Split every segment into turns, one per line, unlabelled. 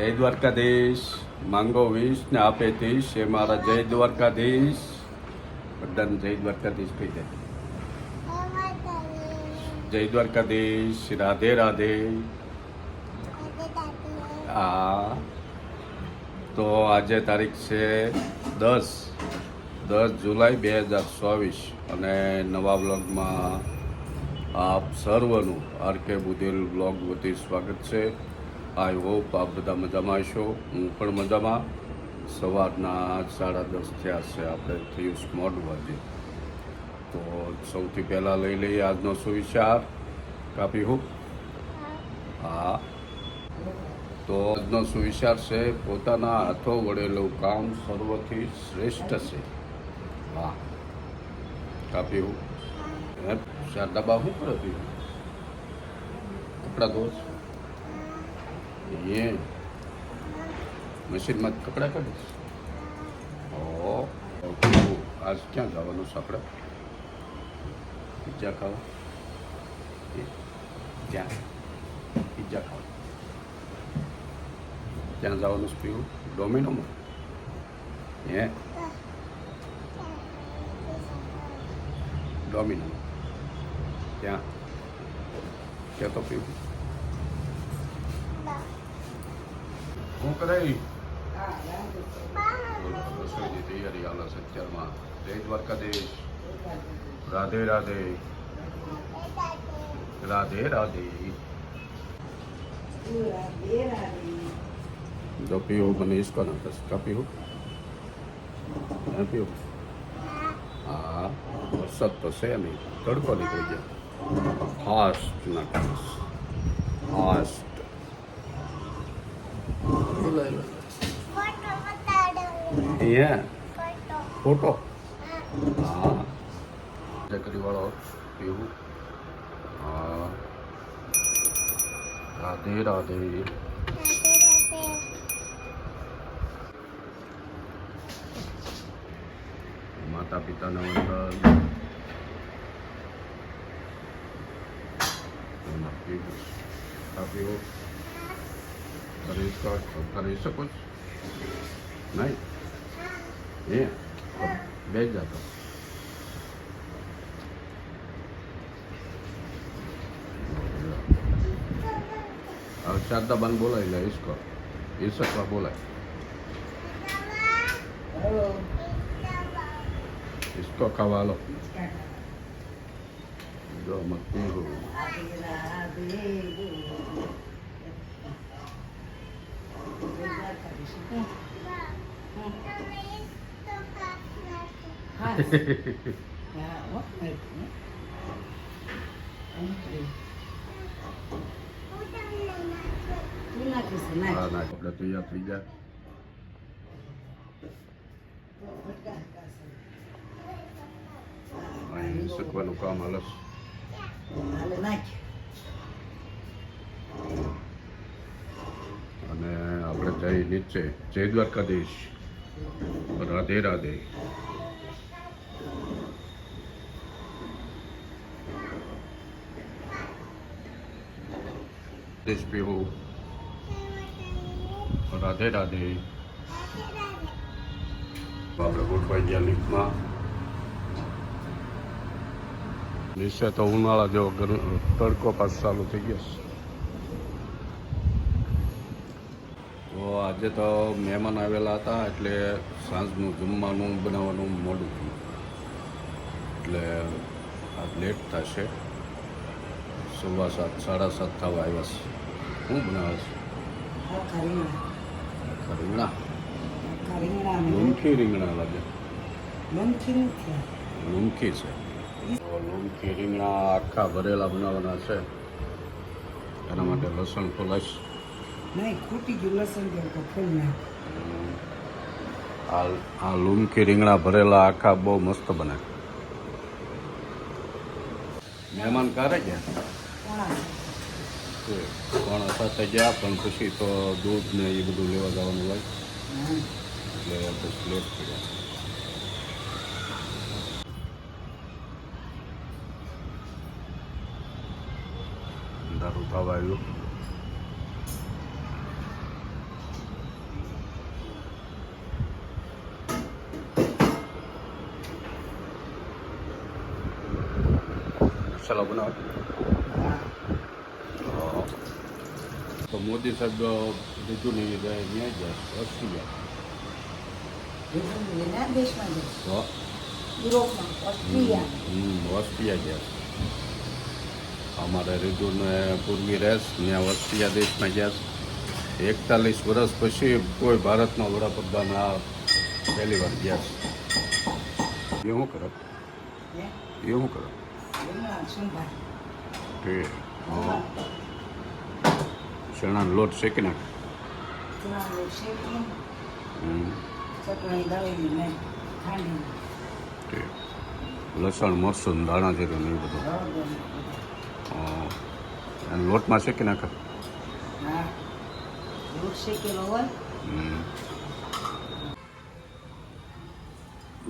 જય દ્વારકાધીશ. માંગો 20 ને આપે 30 એ મારા જય દ્વારકાધીશ. બધાને જય દ્વારકાધીશ કહી દે. જય દ્વારકાધીશ. રાધે રાધે. હા, તો આજે તારીખ છે 10 જુલાઈ 2024 અને નવા બ્લોગમાં આપ સર્વનું આરકે બુદેલ બ્લોગ વતી સ્વાગત છે. આઈ હોપ આપ બધા મજામાં હશો. હું પણ મજામાં. સવારના 10:30 થયા છે. આપણે થયું સ્મોટ વાગે. તો સૌથી પહેલાં લઈ લઈએ આજનો સુવિચાર. કાપી હું હા, તો આજનો સુવિચાર છે પોતાના હાથો વડેલું કામ સર્વથી શ્રેષ્ઠ છે. હા, કાપી હું શારદા બા શું કરે તું? કપડાં ધોશ? એ મશીનમાં કપડાં કાઢીશ? ઓ આજ ક્યાં જવાનું છે આપણે? પિઝા ખાવા? ત્યાં પિઝા ખાવા ત્યાં જવાનું છે? પીવું ડોમિનોમાં? હે ડોમિનોમાં ત્યાં ક્યાં તો પીવું? શું કરાય? રસોઈની તૈયારી હાલે છે અત્યારમાં. જય દ્વારકાધીશ. રાધે રાધે. રાધે રાધે. જો પીવું મને ઈસકો ના કાપી હું પીવું. હા, વરસાદ તો છે નહીં, તડકો નીકળી ગયો. ફાસ્ટ નાખીશ ફાસ્ટ. ફોટો? હા, ચકરી વાળો પીવું. હા, રાધે રાધે. માતા પિતાના વંદન. પીવું પીવું કરી શકો છો? નહીં એ બે જ જતો. હવે શારદાબાન બોલાવી લે. ઈસકવા બોલાય. ઈસકો ખાવા હાલો. જો મત પીવું. આપણે તૈયાર થઈ ગયા. અહીં શકવાનું કામ હાલે. અને આપણે જઈ નીચે. જય દ્વારકાધીશ. રાધે રાધે. પીવું. રાધે રાધે. આપણે ગોઠવાઈ ગયા લિફ્ટમાં. નીચે તો ઉનાળા જેવો તડકો પાછો ચાલુ થઈ ગયો છે. તો આજે તો મહેમાન આવેલા હતા એટલે સાંજનું જમવાનું બનાવવાનું મોડું થયું. એટલે આજ લેટ થશે. 7:15 7:30 થવા આવ્યા છે. શું બનાવે છે? રીંગણા? લૂમખી રીંગણા લાગે. લૂમખી છે. લૂમખી રીંગણા આખા ભરેલા બનાવવાના છે. એના માટે લસણ ખોલાશ. આ લૂમખી રીંગણા ભરેલા આખા બહુ મસ્ત બને. મહેમાન ક્યારે ગયા? 6:45 ગયા, પણ પછી તો દૂધ ને એ બધું લેવા જવાનું હોય એટલે પછી લેટ થઈ ગયા. અંધારું થવા આવ્યું. મસાલા બનાવે
હા
હા. તો મોદી સાહેબ લીધું નહીં ન્યાય ગયા ઓસ્ટ્રેલિયા
એના દેશમાં છે
તો
યુરોપમાં ઓસ્ટ્રેલિયા
ઓસ્ટ્રેલિયા ગયા અમારે રીધુને પૂર્વી રહેશ ત્યાં ઓસ્ટ્રેલિયા દેશમાં ગયા 41 વર્ષ પછી કોઈ ભારતના વડાપ્રધાન આ પહેલી વાર ગયા છે એ શું કરે
હે
એ શું કરે
એમાં સંભાળ
કે હા ચણાનો લોટ શેકી નાખે
ચણાનો શેકીને
હમ.
ચટણી દળીને ને ખાંડીને
તે લસણ મરચું ને દાણા જીરું ને એ બધું
હળદર
હા. અને લોટમાં શેકી નાખે
હા લોટ શેકેલો હોય
હમ.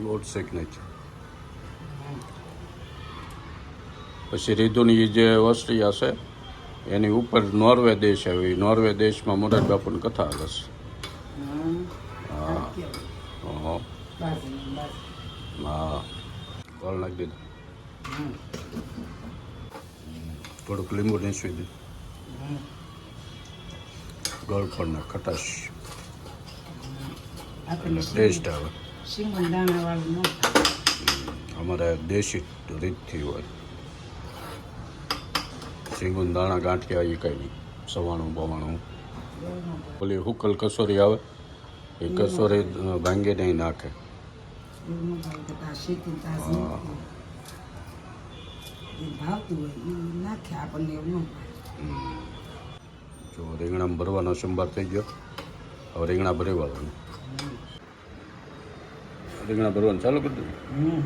લોટ શેકી નાખે પછી રીધુની જે ઓસ્ટ્રેલિયા છે એની ઉપર નોર્વે દેશ આવી નોર્વે દેશમાં મોરારી બાપુની કથા હાલે છે હા હા હા ગોળ નાખી દીધું થોડુંક લીંબુ નીચવી દીધું ગોળ પણ ખટાશ એટલે ટેસ્ટ આવે
સિંગણ દાણાવાળું ન
અમારે દેશી રીતથી હોય સિંગુન દાણા ગાંઠિયા એ કંઈ નહીં સવાણું બવાણું ઓલી હુકલ કસોરી આવે એ કસોરી ભાંગીને ય નાખે
એવું ન ભાવે તો શેકીને તાજ
હા.
એ ભાવતું હોય એ નાખે આપણને એવું ન ભાવે
જો રીંગણામાં ભરવાનો સંભાર થઈ ગયો હવે રીંગણા ભરી વાળવાનું રીંગણા ભરવાનું ચાલુ કરી દીધું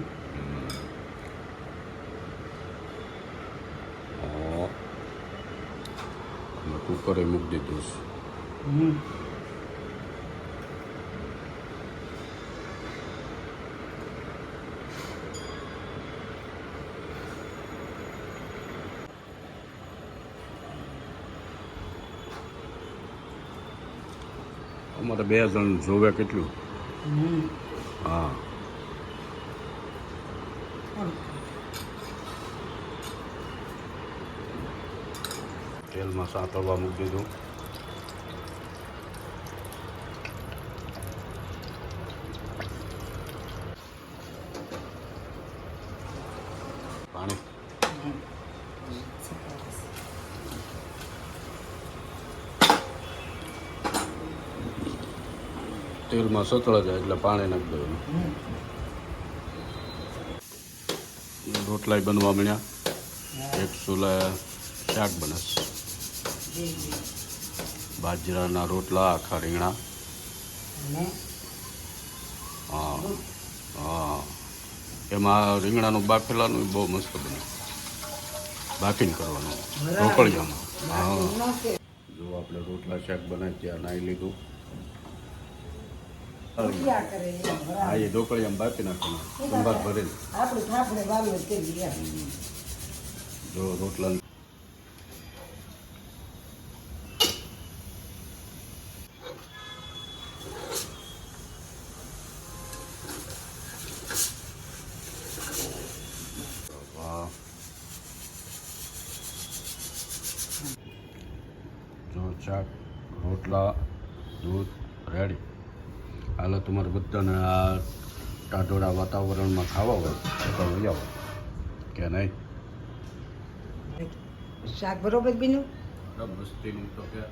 હા. અને કુકરે મૂકી દીધું છે અમારે 2 જણ જોવે કેટલું હા તેલમાં સાંતળવા મૂકી દીધું પાણી તેલમાં સતળા જાય એટલે પાણી નાખી દેવાનું રોટલાય બનવા મળ્યા એક ચૂલે શાક બને બાજરાના રોટલા આખા રીંગણા હા હા એમાં રીંગણાનું બાફેલાનું બહુ મસ્ત બને બાફીને કરવાનું ઢોકળિયામાં હા જો આપણે રોટલા શાક બનાવી ત્યાં નાહી લીધું હા એ ઢોકળિયામાં બાફી નાખવાનું સંભાર ભરીને
આપણે ફાફડે વાવીએ તેવી
જો રોટલા વાહ જો શાક રોટલા દૂધ રેડી હાલો તમારે બધાને આ ટાઢોળા વાતાવરણમાં ખાવા હોય તો લઈ આવો કે નહીં
શાક બરોબર બીનું
મસ્તીનું તો કે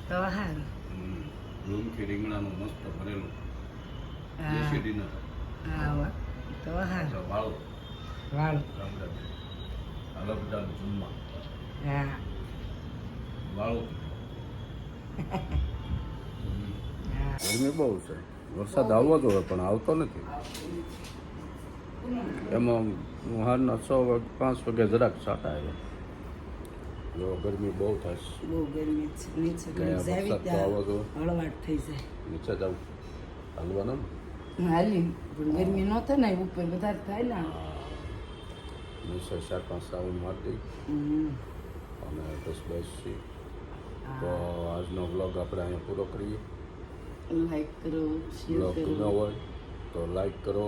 તો હા
રૂમથી રીંગણાનું મસ્ત ભરેલું દેશી ડિનર
હા તો હા
વાળો
વાળું
હાલો બધાને જમવા
હા
વાળો
હા
ગરમી બહુ છે વરસાદ આવવો જોઈએ પણ આવતો નથી એમાં હારના 6 5 વાગે જરાક છાંટા આવ્યા જો ગરમી બહુ થાય છે
બહુ ગરમી છે નીચે
ગયા
જાવી
વરસાદ તો આવવો જોઈએ
હળવાટ થઈ જાય
નીચે જાવ હાલવાનું ને
હાલી પણ ગરમી ન થાય ને ઉપર વધારે થાય ને
નીચે 4-5 રાઉન્ડ મારી દઈ અને બસ બેસી તો આજનો વ્લોગ આપણે અહીંયા પૂરો કરીએ
લાઈક કરો શેર
બ્લોગ
કરો
ગમ્યો હોય તો લાઈક કરો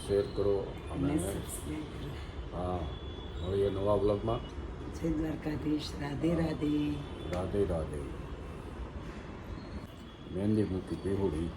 શેર કરો અને
અને સબસ્ક્રાઈબ કરો
હા મળીએ નવા બ્લોગમાં.
જય દ્વારકાધીશ. રાધે રાધે.
રાધે રાધે. મહેંદી મૂકી બેહુડી.